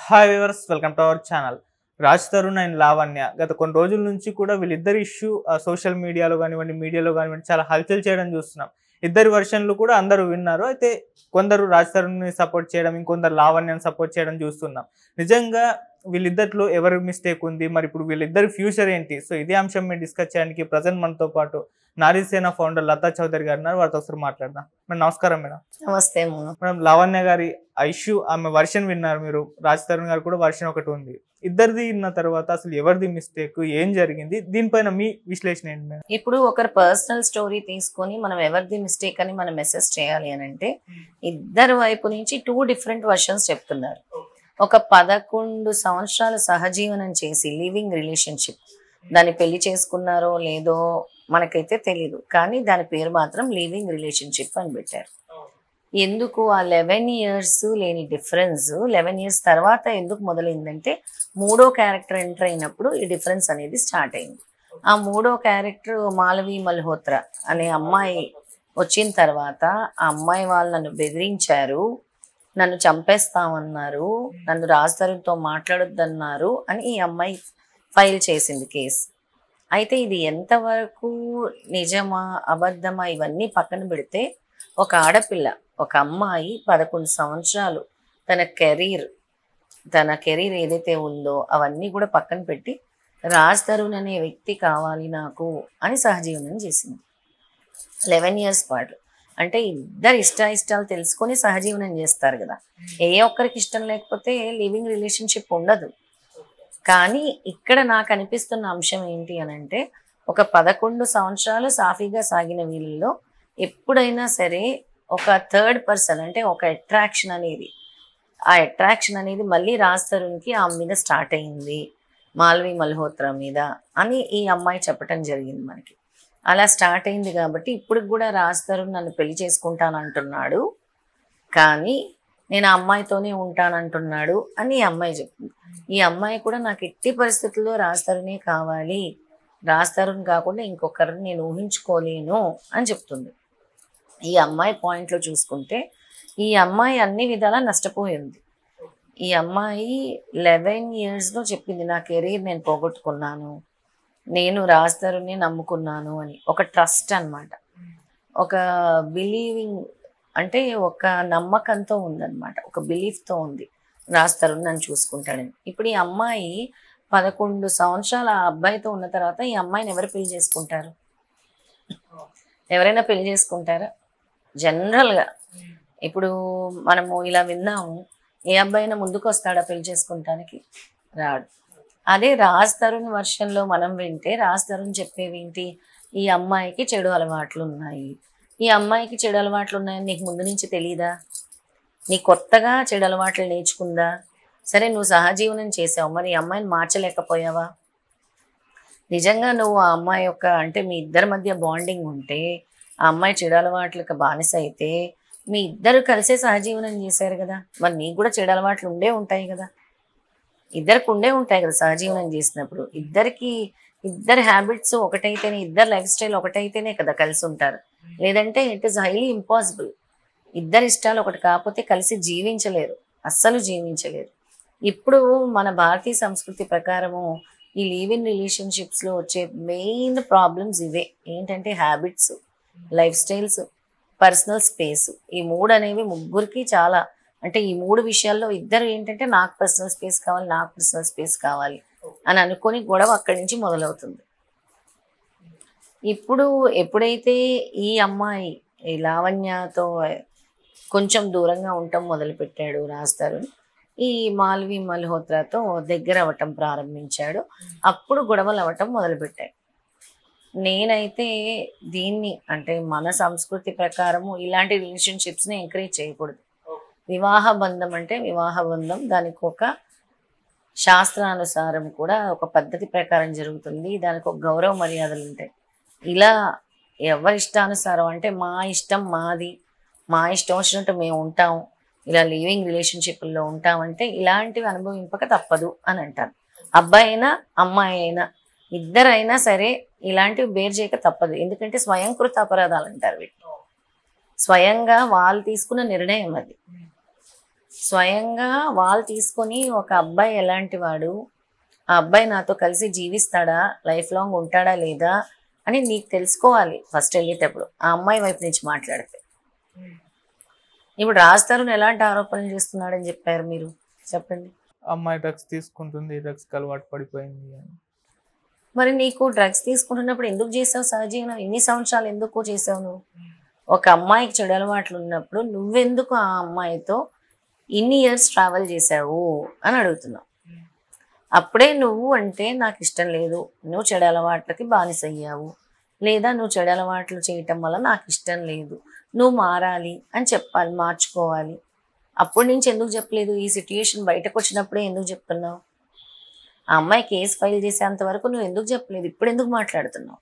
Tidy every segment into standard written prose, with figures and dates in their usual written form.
Hi viewers, welcome to our channel. Raj Tarun and Lavanya గత కొన్ని రోజుల నుంచి కూడా వీళ్ళిద్దరి ఇష్యూ సోషల్ మీడియాలో కానివ్వండి, మీడియాలో కానివ్వండి చాలా హల్చల్ చేయడం చూస్తున్నాం. ఇద్దరి వర్షన్లు కూడా అందరూ విన్నారు. అయితే కొందరు రాజ్ తరుణ్ని సపోర్ట్ చేయడం, ఇంకొందరు లావణ్యని సపోర్ట్ చేయడం చూస్తున్నాం. నిజంగా వీళ్ళిద్దరిలో ఎవరి మిస్టేక్ ఉంది, మరి ఇప్పుడు వీళ్ళిద్దరి ఫ్యూచర్ ఏంటి? సో ఇదే అంశం మీద డిస్కస్ చేయడానికి ప్రజెంట్ మనతో పాటు నారీసేన ఫౌండర్ లతా చౌదరి గారు ఉన్నారు. వారితో ఒకసారి మాట్లాడదాం. మేడం నమస్కారం. మేడం నమస్తే. మేడం, లావణ్య గారి ఇష్యూ ఆమె వర్షన్ విన్నారు మీరు, రాజ్ తరుణ్ గారు కూడా వర్షన్ ఒకటి ఉంది. ఇద్దరిది విన్న తర్వాత అసలు ఎవరిది మిస్టేక్, ఏం జరిగింది, దీనిపైన మీ విశ్లేషణ ఏంటి మేడం? ఇప్పుడు ఒకరి పర్సనల్ స్టోరీ తీసుకొని మనం ఎవరిది మిస్టేక్ అని మనం మెసేజ్ చేయాలి అని అంటే ఇద్దరు వైపు నుంచి 2 డిఫరెంట్ వర్షన్స్ చెప్తున్నారు. ఒక 11 సంవత్సరాలు సహజీవనం చేసి లివింగ్ రిలేషన్షిప్, దాన్ని పెళ్లి చేసుకున్నారో లేదో మనకైతే తెలీదు, కానీ దాని పేరు మాత్రం లివింగ్ రిలేషన్షిప్ అని పెట్టారు. ఎందుకు ఆ 11 years లేని డిఫరెన్స్ 11 years తర్వాత ఎందుకు మొదలైందంటే మూడో క్యారెక్టర్ ఎంటర్ అయినప్పుడు ఈ డిఫరెన్స్ అనేది స్టార్ట్ అయింది. ఆ మూడో క్యారెక్టర్ మాలవి మల్హోత్రా అనే అమ్మాయి వచ్చిన తర్వాత ఆ అమ్మాయి వాళ్ళు నన్ను బెదిరించారు, నన్ను చంపేస్తామన్నారు, నన్ను రాజ్ తరుణ్తో మాట్లాడొద్దన్నారు అని ఈ అమ్మాయి ఫైల్ చేసింది కేసు. అయితే ఇది ఎంతవరకు నిజమా అబద్ధమా ఇవన్నీ పక్కన పెడితే ఒక ఆడపిల్ల, ఒక అమ్మాయి 11 సంవత్సరాలు తన కెరీర్ ఏదైతే ఉందో అవన్నీ కూడా పక్కన పెట్టి రాజ్ తరుణ్ అనే వ్యక్తి కావాలి నాకు అని సహజీవనం చేసింది 11 years పాటు. అంటే ఇద్దరు ఇష్టాలు తెలుసుకొని సహజీవనం చేస్తారు కదా. ఏ ఒక్కరికి ఇష్టం లేకపోతే లివింగ్ రిలేషన్షిప్ ఉండదు. కానీ ఇక్కడ నాకు అనిపిస్తున్న అంశం ఏంటి అని అంటే ఒక 11 సంవత్సరాలు సాఫీగా సాగిన వీళ్ళలో ఎప్పుడైనా సరే ఒక థర్డ్ పర్సన్ అంటే ఒక అట్రాక్షన్ అనేది మళ్ళీ రాజ్ తరుణ్కి ఆమె మీద స్టార్ట్ అయింది, మాల్వి మల్హోత్రా మీద అని ఈ అమ్మాయి చెప్పటం జరిగింది మనకి. అలా స్టార్ట్ అయింది కాబట్టి ఇప్పుడు కూడా రాజ్ తరుణ్ నన్ను పెళ్లి చేసుకుంటానంటున్నాడు, కానీ నేను ఆ అమ్మాయితోనే ఉంటానంటున్నాడు అని ఈ అమ్మాయి చెప్తుంది. ఈ అమ్మాయి కూడా నాకు ఎట్టి పరిస్థితుల్లో రాజ్ తరుణే కావాలి, రాజ్ తరుణ్ కాకుండా ఇంకొకరిని నేను ఊహించుకోలేను అని చెప్తుంది. ఈ అమ్మాయి పాయింట్లో చూసుకుంటే ఈ అమ్మాయి అన్ని విధాలా నష్టపోయింది. ఈ అమ్మాయి 11 yearsలో చెప్పింది నా కెరీర్ నేను పోగొట్టుకున్నాను, నేను రాజ్ తరుణ్ని నమ్ముకున్నాను అని. ఒక ట్రస్ట్ అన్నమాట, ఒక బిలీవింగ్ అంటే ఒక నమ్మకంతో ఉందన్నమాట, ఒక బిలీఫ్తో ఉంది రాజ్ తరుణ్ నన్ను చూసుకుంటాడని. ఇప్పుడు ఈ అమ్మాయి 11 సంవత్సరాల ఆ అబ్బాయితో ఉన్న తర్వాత ఈ అమ్మాయిని ఎవరు పెళ్లి చేసుకుంటారు? ఎవరైనా పెళ్లి చేసుకుంటారా? జనరల్గా ఇప్పుడు మనము ఇలా విన్నాము, ఏ అబ్బాయినా ముందుకు వస్తాడా పెళ్లి చేసుకుంటానికి? రాడు. అదే రాజ్ తరుణ్ వర్షన్లో మనం వింటే రాజ్ తరుణ్ చెప్పేవి ఏంటి? ఈ అమ్మాయికి చెడు అలవాట్లు ఉన్నాయి, ఈ అమ్మాయికి చెడు అలవాట్లు ఉన్నాయని నీకు ముందు నుంచి తెలీదా? నీ కొత్తగా చెడు అలవాట్లు నేర్చుకుందా? సరే నువ్వు సహజీవనం చేసావు, మరి ఈ అమ్మాయిని మార్చలేకపోయావా? నిజంగా నువ్వు ఆ అమ్మాయి యొక్క అంటే మీ ఇద్దరి మధ్య బాండింగ్ ఉంటే, ఆ అమ్మాయి చెడు అలవాట్లకు బానిస అయితే మీ ఇద్దరు కలిసే సహజీవనం చేశారు కదా, మరి నీకు కూడా చెడు అలవాట్లు ఉండే ఉంటాయి కదా, ఇద్దరికి ఉండే ఉంటాయి కదా సహజీవనం చేసినప్పుడు. ఇద్దరి హ్యాబిట్స్ ఒకటైతేనే, ఇద్దరు లైఫ్ స్టైల్ ఒకటైతేనే కదా కలిసి ఉంటారు. లేదంటే ఇట్ ఈస్ హైలీ ఇంపాసిబుల్. ఇద్దరి ఇష్టాలు ఒకటి కాకపోతే కలిసి జీవించలేరు, అస్సలు జీవించలేరు. ఇప్పుడు మన భారతీయ సంస్కృతి ప్రకారము ఈ లివ్ ఇన్ రిలేషన్షిప్స్లో వచ్చే మెయిన్ ప్రాబ్లమ్స్ ఇవే. ఏంటంటే habits, life styles, personal space. ఈ 3 అనేవి ముగ్గురికి చాలా, అంటే ఈ 3 విషయాల్లో ఇద్దరు ఏంటంటే నాకు పర్సనల్ స్పేస్ కావాలి, నాకు పర్సనల్ స్పేస్ కావాలి అని అనుకొని గొడవ అక్కడి నుంచి మొదలవుతుంది. ఇప్పుడు ఎప్పుడైతే ఈ అమ్మాయి ఈ లావణ్యతో కొంచెం దూరంగా ఉండటం మొదలుపెట్టాడు రాజ్ తరుణ్, ఈ మాల్వి మల్హోత్రాతో దగ్గర అవ్వటం ప్రారంభించాడు, అప్పుడు గొడవలు అవ్వటం మొదలుపెట్టాయి. నేనైతే దీన్ని అంటే మన సంస్కృతి ప్రకారము ఇలాంటి రిలేషన్షిప్స్ని ఎంకరేజ్ చేయకూడదు. వివాహ బంధం అంటే వివాహ బంధం, దానికి ఒక శాస్త్రానుసారం కూడా ఒక పద్ధతి ప్రకారం జరుగుతుంది, దానికి ఒక గౌరవ మర్యాదలు ఉంటాయి. ఇలా ఎవరి ఇష్టానుసారం అంటే మా ఇష్టం మాది, మా ఇష్టం వచ్చినట్టు మేము ఉంటాం, ఇలా లివింగ్ రిలేషన్షిప్లో ఉంటామంటే ఇలాంటివి అనుభవింపక తప్పదు అని అంటారు. అబ్బాయి అయినా అమ్మాయి అయినా ఇద్దరైనా సరే ఇలాంటివి బేర్ చేయక తప్పదు. ఎందుకంటే స్వయంకృత అపరాధాలు అంటారు వీటి. స్వయంగా వాళ్ళు తీసుకున్న నిర్ణయం అది. స్వయంగా వాళ్ళు తీసుకొని ఒక అబ్బాయి ఎలాంటి వాడు, ఆ అబ్బాయి నాతో కలిసి జీవిస్తాడా, లైఫ్ లాంగ్ ఉంటాడా లేదా అని నీకు తెలుసుకోవాలి ఫస్ట్ వెళ్ళేటప్పుడు, ఆ అమ్మాయి వైపు నుంచి మాట్లాడితే. ఇప్పుడు రాజ్ తరుణ్ ఎలాంటి ఆరోపణలు చేస్తున్నాడని చెప్పారు మీరు, చెప్పండి. అమ్మాయి డ్రగ్స్ తీసుకుంటుంది, డ్రగ్స్కి అలవాటు పడిపోయింది అని. మరి నీకు డ్రగ్స్ తీసుకుంటున్నప్పుడు ఎందుకు చేసావు సహజీవనం, ఇన్ని సంవత్సరాలు ఎందుకు చేసావు నువ్వు? ఒక అమ్మాయికి చెడు అలవాట్లు ఉన్నప్పుడు నువ్వెందుకు ఆ అమ్మాయితో ఇన్ని ఇయర్స్ ట్రావెల్ చేసావు అని అడుగుతున్నావు. అప్పుడే నువ్వు అంటే నాకు ఇష్టం లేదు, నువ్వు చెడు అలవాట్లకి బానిసయ్యావు, లేదా నువ్వు చెడు అలవాట్లు చేయటం వల్ల నాకు ఇష్టం లేదు, నువ్వు మారాలి అని చెప్పాలి, మార్చుకోవాలి. అప్పటి నుంచి ఎందుకు చెప్పలేదు? ఈ సిట్యుయేషన్ బయటకు వచ్చినప్పుడే ఎందుకు చెప్తున్నావు? ఆ అమ్మాయి కేసు ఫైల్ చేసేంత వరకు నువ్వు ఎందుకు చెప్పలేదు? ఇప్పుడు ఎందుకు మాట్లాడుతున్నావు?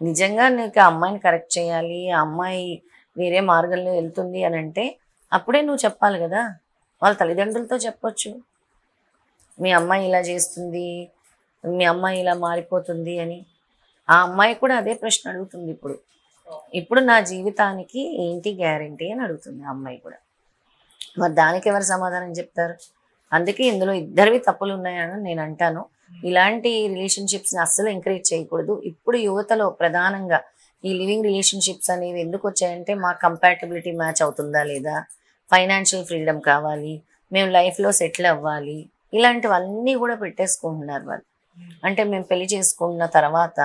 నిజంగా నీకు ఆ అమ్మాయిని కరెక్ట్ చేయాలి, ఆ అమ్మాయి వేరే మార్గంలో వెళ్తుంది అని అంటే అప్పుడే నువ్వు చెప్పాలి కదా. వాళ్ళ తల్లిదండ్రులతో చెప్పొచ్చు, మీ అమ్మాయి ఇలా చేస్తుంది, మీ అమ్మాయి ఇలా మారిపోతుంది అని. ఆ అమ్మాయి కూడా అదే ప్రశ్న అడుగుతుంది ఇప్పుడు. ఇప్పుడు నా జీవితానికి ఏంటి గ్యారంటీ అని అడుగుతుంది ఆ అమ్మాయి కూడా. మరి దానికి ఎవరు సమాధానం చెప్తారు? అందుకే ఇందులో ఇద్దరివి తప్పులు ఉన్నాయని నేను అంటాను. ఇలాంటి రిలేషన్షిప్స్ని అస్సలు ఎంకరేజ్ చేయకూడదు. ఇప్పుడు యువతలో ప్రధానంగా ఈ లివింగ్ రిలేషన్షిప్స్ అనేవి ఎందుకు వచ్చాయంటే, మా కంపాటబిలిటీ మ్యాచ్ అవుతుందా లేదా, ఫైనాన్షియల్ ఫ్రీడమ్ కావాలి, మేము లైఫ్లో సెటిల్ అవ్వాలి, ఇలాంటివన్నీ కూడా పెట్టేసుకుంటున్నారు వాళ్ళు. అంటే మేము పెళ్లి చేసుకున్న తర్వాత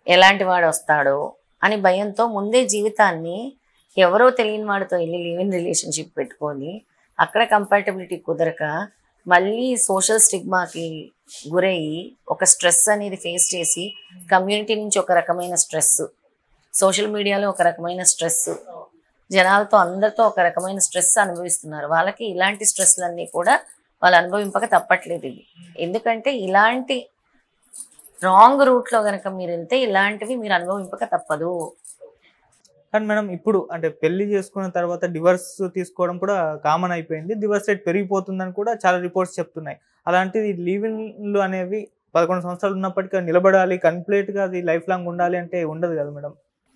ఎలాంటి వాడు వస్తాడో అని భయంతో ముందే జీవితాన్ని ఎవరో తెలియని వాడితో వెళ్ళి లివింగ్ రిలేషన్షిప్ పెట్టుకొని అక్కడ కంపాటబిలిటీ కుదరక మళ్ళీ సోషల్ స్టిగ్మాకి గురయ్యి ఒక స్ట్రెస్ అనేది ఫేస్ చేసి, కమ్యూనిటీ నుంచి ఒక రకమైన స్ట్రెస్, సోషల్ మీడియాలో ఒక రకమైన స్ట్రెస్, జనాలతో అందరితో ఒక రకమైన స్ట్రెస్ అనుభవిస్తున్నారు. వాళ్ళకి ఇలాంటి స్ట్రెస్లన్నీ కూడా వాళ్ళు అనుభవింపక తప్పట్లేదు. ఇది ఎందుకంటే ఇలాంటి రాంగ్ రూట్లో కనుక మీరు వెళ్తే ఇలాంటివి మీరు అనుభవింపక తప్పదు. కానీ మేడం ఇప్పుడు అంటే పెళ్లి చేసుకున్న తర్వాత డివర్స్ తీసుకోవడం కూడా కామన్ అయిపోయింది, డివర్స్ రేట్ పెరిగిపోతుందని కూడా చాలా రిపోర్ట్స్ చెప్తున్నాయి. అలాంటిది లివింగ్లు అనేవి 11 సంవత్సరాలు ఉన్నప్పటికీ నిలబడాలి, కంప్లీట్గా అది లైఫ్ లాంగ్ ఉండాలి అంటే ఉండదు కదా మేడం.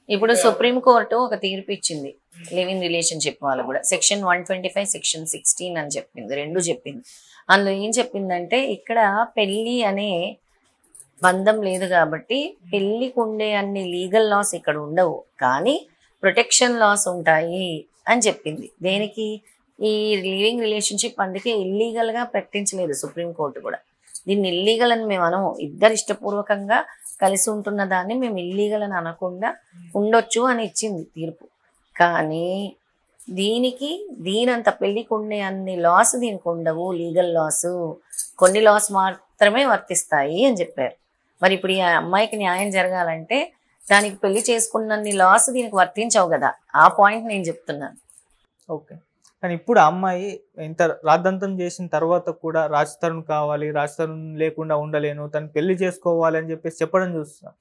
ఇప్పుడు సుప్రీంకోర్టు ఒక తీర్పు ఇచ్చింది లివింగ్ రిలేషన్షిప్ వాళ్ళు కూడా. సెక్షన్ 125 సెక్షన్ 16 అని చెప్పింది, రెండు చెప్పింది. అందులో ఏం చెప్పిందంటే, ఇక్కడ పెళ్ళి అనే బంధం లేదు కాబట్టి పెళ్ళికి ఉండే అన్ని లీగల్ లాస్ ఇక్కడ ఉండవు, కానీ ప్రొటెక్షన్ లాస్ ఉంటాయి అని చెప్పింది. దేనికి? ఈ లివింగ్ రిలేషన్షిప్ అందుకే ఇల్లీగల్గా ప్రకటించలేదు సుప్రీంకోర్టు కూడా. దీన్ని ఇల్లీగల్ అని మేము అనము, ఇద్దరు ఇష్టపూర్వకంగా కలిసి ఉంటున్న దాన్ని మేము ఇల్లీగల్ అని అనకుండా ఉండొచ్చు అని ఇచ్చింది తీర్పు. కానీ దీనంత పెళ్ళికి ఉండే అన్ని లాస్ దీనికి ఉండవు, లీగల్ లాస్ కొన్ని లాస్ మాత్రమే వర్తిస్తాయి అని చెప్పారు. మరి ఇప్పుడు ఈ అమ్మాయికి న్యాయం జరగాలంటే దానికి పెళ్లి చేసుకున్నన్ని లాస్ దీనికి వర్తించవు కదా, ఆ పాయింట్ నేను చెప్తున్నాను. ఓకే, కానీ ఇప్పుడు ఆ అమ్మాయి ఇంత రాద్ధాంతం చేసిన తర్వాత కూడా రాజ్ తరుణ్ కావాలి, రాజ్ తరుణ్ లేకుండా ఉండలేను, తను పెళ్లి చేసుకోవాలి అని చెప్పేసి చెప్పడం చూస్తున్నాం.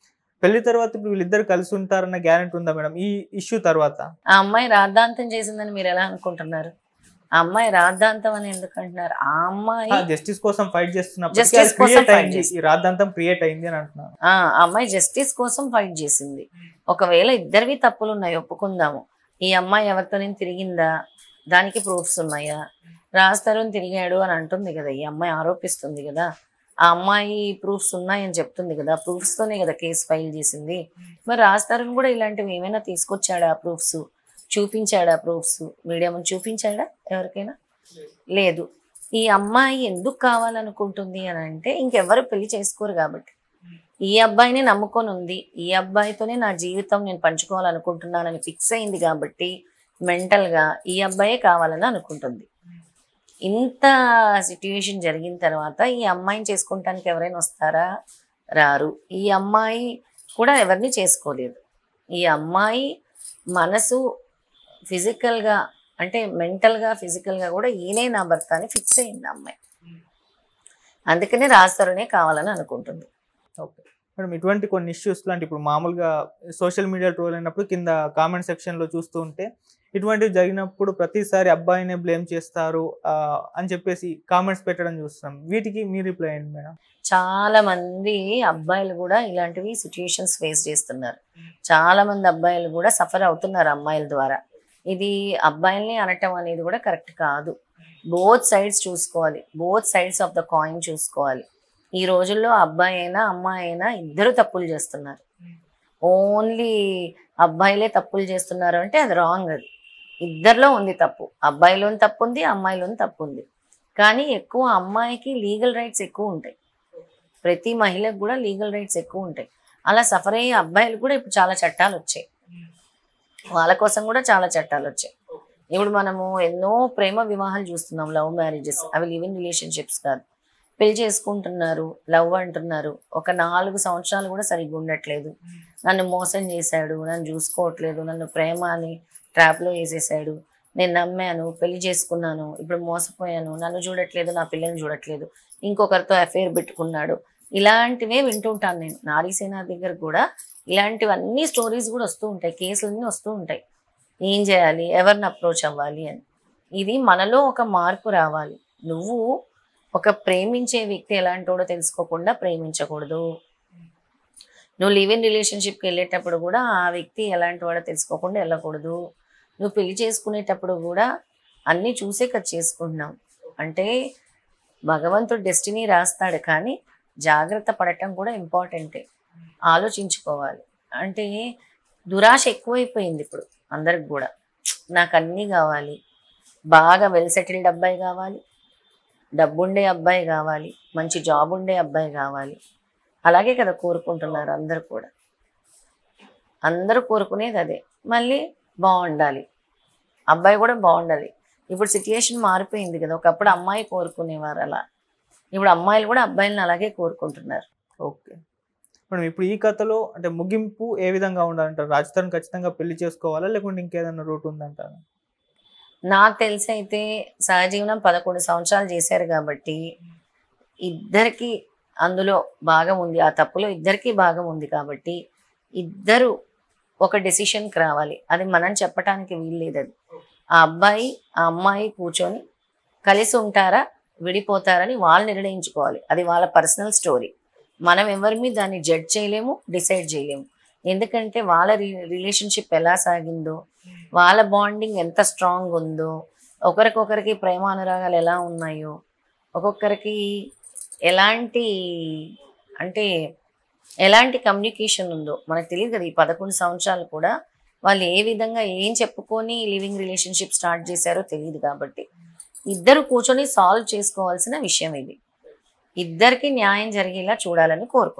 పెళ్లి తర్వాత ఇప్పుడు వీళ్ళిద్దరు కలిసి ఉంటారన్న గ్యారెంటీ ఉందా మేడం ఈ ఇష్యూ తర్వాత? ఆ అమ్మాయి రాద్ధాంతం చేసిందని మీరు ఎలా అనుకుంటున్నారు? ఆ అమ్మాయి రాద్ధాంతం అని ఎందుకు అంటున్నారు? ఆ అమ్మాయి జస్టిస్ కోసం ఫైట్ చేస్తున్నప్పుడు రాద్ధాంతం క్రియేట్ అయింది అని అంటున్నారు. ఆ అమ్మాయి జస్టిస్ కోసం ఫైట్ చేసింది. ఒకవేళ ఇద్దరివి తప్పులు ఉన్నాయి ఒప్పుకుందాము, ఈ అమ్మాయి ఎవరితో తిరిగిందా, దానికి ప్రూఫ్స్ ఉన్నాయా? రాజ్ తరుణ్ తిరిగాడు అని అంటుంది కదా ఈ అమ్మాయి, ఆరోపిస్తుంది కదా. ఆ అమ్మాయి ప్రూఫ్స్ ఉన్నాయని చెప్తుంది కదా, ప్రూఫ్స్తోనే కదా కేసు ఫైల్ చేసింది. మరి రాజ్ తరుణ్ కూడా ఇలాంటివి ఏమైనా తీసుకొచ్చాడా? ప్రూఫ్స్ చూపించాడా? ప్రూఫ్స్ మీడియా ముందు చూపించాడా ఎవరికైనా? లేదు. ఈ అమ్మాయి ఎందుకు కావాలనుకుంటుంది అని అంటే, ఇంకెవరు పెళ్లి చేసుకోరు కాబట్టి. ఈ అబ్బాయిని నమ్ముకొని ఉంది, ఈ అబ్బాయితోనే నా జీవితం నేను పంచుకోవాలనుకుంటున్నానని ఫిక్స్ అయింది కాబట్టి మెంటల్గా ఈ అబ్బాయే కావాలని అనుకుంటుంది. ఇంత సిట్యుయేషన్ జరిగిన తర్వాత ఈ అమ్మాయిని చేసుకుంటానికి ఎవరైనా వస్తారా? రారు. ఈ అమ్మాయి కూడా ఎవరిని చేసుకోలేదు. ఈ అమ్మాయి మనసు ఫిజికల్గా అంటే మెంటల్గా ఫిజికల్గా కూడా ఈయనే నా భర్త అని ఫిక్స్ అయింది అమ్మాయి. అందుకనే రాజ్ తరుణే కావాలని అనుకుంటుంది. ఓకే మేడం, ఇటువంటి కొన్ని ఇష్యూస్ లాంటి ఇప్పుడు మామూలుగా సోషల్ మీడియా ట్రోల్ అయినప్పుడు కింద కామెంట్ సెక్షన్లో చూస్తూ ఉంటే ఇటువంటివి జరిగినప్పుడు ప్రతిసారి అబ్బాయినే బ్లేమ్ చేస్తారు అని చెప్పేసి కామెంట్స్ పెట్టడం చూస్తున్నాం. వీటికి మీ రిప్లై ఏంటి మేడం? చాలా మంది అబ్బాయిలు కూడా ఇలాంటివి సిచ్యుయేషన్స్ ఫేస్ చేస్తున్నారు. చాలా మంది అబ్బాయిలు కూడా సఫర్ అవుతున్నారు అమ్మాయిల ద్వారా. ఇది అబ్బాయిల్ని అనటం అనేది కూడా కరెక్ట్ కాదు. బోత్ సైడ్స్ చూసుకోవాలి, both sides of the coin చూసుకోవాలి. ఈ రోజుల్లో అబ్బాయి అయినా అమ్మాయి అయినా ఇద్దరు తప్పులు చేస్తున్నారు. ఓన్లీ అబ్బాయిలే తప్పులు చేస్తున్నారు అంటే అది రాంగ్. అది ఇద్దరిలో ఉంది తప్పు, అబ్బాయిలోని తప్పు ఉంది, అమ్మాయిలోని తప్పు ఉంది. కానీ ఎక్కువ అమ్మాయికి లీగల్ రైట్స్ ఎక్కువ ఉంటాయి, ప్రతి మహిళకు కూడా లీగల్ రైట్స్ ఎక్కువ ఉంటాయి. అలా సఫర్ అయ్యే అబ్బాయిలు కూడా ఇప్పుడు చాలా చట్టాలు వచ్చాయి, వాళ్ళ కోసం కూడా చాలా చట్టాలు వచ్చాయి. ఇప్పుడు మనము ఎన్నో ప్రేమ వివాహాలు చూస్తున్నాం, లవ్ మ్యారేజెస్. అవి లివ్ ఇన్ రిలేషన్షిప్స్ కాదు, పెళ్లి చేసుకుంటున్నారు, లవ్ అంటున్నారు. ఒక 4 సంవత్సరాలు కూడా సరిగ్గా ఉండట్లేదు, నన్ను మోసం చేశాడు, నన్ను చూసుకోవట్లేదు, నన్ను ప్రేమ అని ట్రాప్లో వేసేసాడు, నేను నమ్మాను, పెళ్లి చేసుకున్నాను, ఇప్పుడు మోసపోయాను, నన్ను చూడట్లేదు, నా పిల్లల్ని చూడట్లేదు, ఇంకొకరితో అఫేర్ పెట్టుకున్నాడు. ఇలాంటివే వింటుంటాను నేను. నారీసేన దగ్గర కూడా ఇలాంటివన్నీ స్టోరీస్ కూడా వస్తూ ఉంటాయి, కేసులన్నీ వస్తూ ఉంటాయి. ఏం చేయాలి, ఎవరిని అప్రోచ్ అవ్వాలి అని. ఇది మనలో ఒక మార్పు రావాలి. నువ్వు ఒక ప్రేమించే వ్యక్తి ఎలాంటోడో తెలుసుకోకుండా ప్రేమించకూడదు. నువ్వు లివ్ ఇన్ రిలేషన్షిప్కి వెళ్ళేటప్పుడు కూడా ఆ వ్యక్తి ఎలాంటి వాడో తెలుసుకోకుండా వెళ్ళకూడదు. నువ్వు పెళ్లి చేసుకునేటప్పుడు కూడా అన్నీ చూసే కదా చేసుకుంటున్నావు. అంటే భగవంతుడు డెస్టినీ రాస్తాడు, కానీ జాగ్రత్త పడటం కూడా ఇంపార్టెంటే, ఆలోచించుకోవాలి. అంటే దురాశ ఎక్కువైపోయింది ఇప్పుడు అందరికి కూడా. నాకు అన్నీ కావాలి, బాగా వెల్ సెటిల్డ్ అబ్బాయి కావాలి, డబ్బుండే అబ్బాయి కావాలి, మంచి జాబ్ ఉండే అబ్బాయి కావాలి. అలాగే కదా కోరుకుంటున్నారు అందరు కూడా. అందరూ కోరుకునేది అదే. మళ్ళీ బాగుండాలి, అబ్బాయి కూడా బాగుండాలి. ఇప్పుడు సిచ్యుయేషన్ మారిపోయింది కదా. ఒకప్పుడు అమ్మాయి కోరుకునేవారు అలా, ఇప్పుడు అమ్మాయిలు కూడా అబ్బాయిలను అలాగే కోరుకుంటున్నారు. ఓకే మేడం, ఇప్పుడు ఈ కథలో అంటే ముగింపు ఏ విధంగా ఉండాలంటారు? రాజ్ తరుణ్ ఖచ్చితంగా పెళ్లి చేసుకోవాలా, లేకుంటే ఇంకేదైనా రూట్ ఉందంటారా? నాకు తెలిసి అయితే సహజీవనం 11 సంవత్సరాలు చేశారు కాబట్టి ఇద్దరికి అందులో భాగం ఉంది, ఆ తప్పులో ఇద్దరికి భాగం ఉంది కాబట్టి ఇద్దరు ఒక డెసిషన్కి రావాలి. అది మనం చెప్పటానికి వీల్లేదు. అది ఆ అబ్బాయి ఆ అమ్మాయి కూర్చొని కలిసి ఉంటారా విడిపోతారని వాళ్ళు నిర్ణయించుకోవాలి. అది వాళ్ళ పర్సనల్ స్టోరీ. మనం ఎవరి మీద దాన్ని జడ్జ్ చేయలేము, డిసైడ్ చేయలేము. ఎందుకంటే వాళ్ళ రిలేషన్షిప్ ఎలా సాగిందో, వాళ్ళ బాండింగ్ ఎంత స్ట్రాంగ్ ఉందో, ఒకరికొకరికి ప్రేమ అనురాగాలు ఎలా ఉన్నాయో, ఒక్కొక్కరికి ఎలాంటి అంటే ఎలాంటి కమ్యూనికేషన్ ఉందో మనకు తెలియదు కదా. ఈ 11 సంవత్సరాలు కూడా వాళ్ళు ఏ విధంగా ఏం చెప్పుకొని లివింగ్ రిలేషన్షిప్ స్టార్ట్ చేశారో తెలియదు. కాబట్టి ఇద్దరు కూర్చొని సాల్వ్ చేసుకోవాల్సిన విషయం ఇది. ఇద్దరికి న్యాయం జరిగేలా చూడాలని కోరుకుంటున్నాను.